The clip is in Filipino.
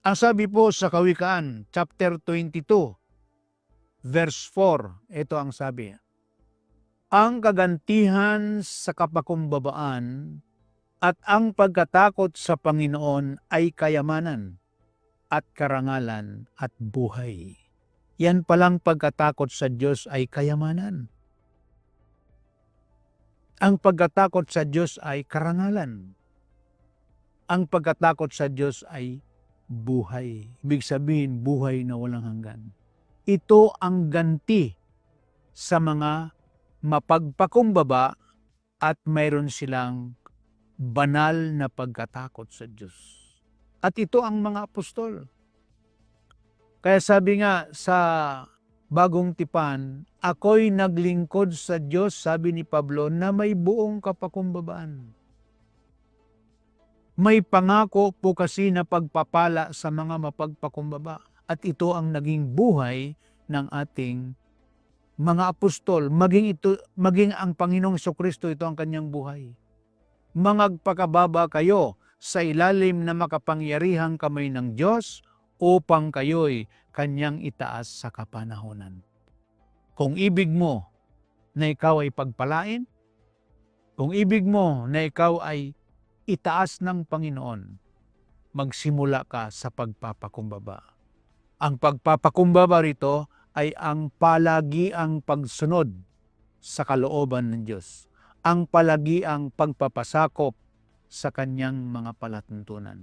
Ang sabi po sa Kawikaan, chapter 22, verse 4, ito ang sabi. Ang kagantihan sa kapakumbabaan at ang pagkatakot sa Panginoon ay kayamanan at karangalan at buhay. Yan palang pagkatakot sa Diyos ay kayamanan. Ang pagkatakot sa Diyos ay karangalan. Ang pagkatakot sa Diyos ay buhay. Ibig sabihin, buhay na walang hanggan. Ito ang ganti sa mga mapagpakumbaba at mayroon silang banal na pagkatakot sa Diyos. At ito ang mga apostol. Kaya sabi nga sa Bagong Tipan, ako'y naglingkod sa Diyos, sabi ni Pablo, na may buong kapakumbabaan. May pangako po kasi na pagpapala sa mga mapagpakumbaba. At ito ang naging buhay ng ating mga apostol. Maging ang Panginoong Jesucristo, ito ang kanyang buhay. Mangagpakababa kayo sa ilalim na makapangyarihang kamay ng Diyos upang kayo'y kanyang itaas sa kapanahunan. Kung ibig mo na ikaw ay pagpalain, kung ibig mo na ikaw ay itaas ng Panginoon, magsimula ka sa pagpapakumbaba. Ang pagpapakumbaba rito ay ang palagiang pagsunod sa kalooban ng Diyos. Ang palagiang pagpapasakop sa kanyang mga palatuntunan.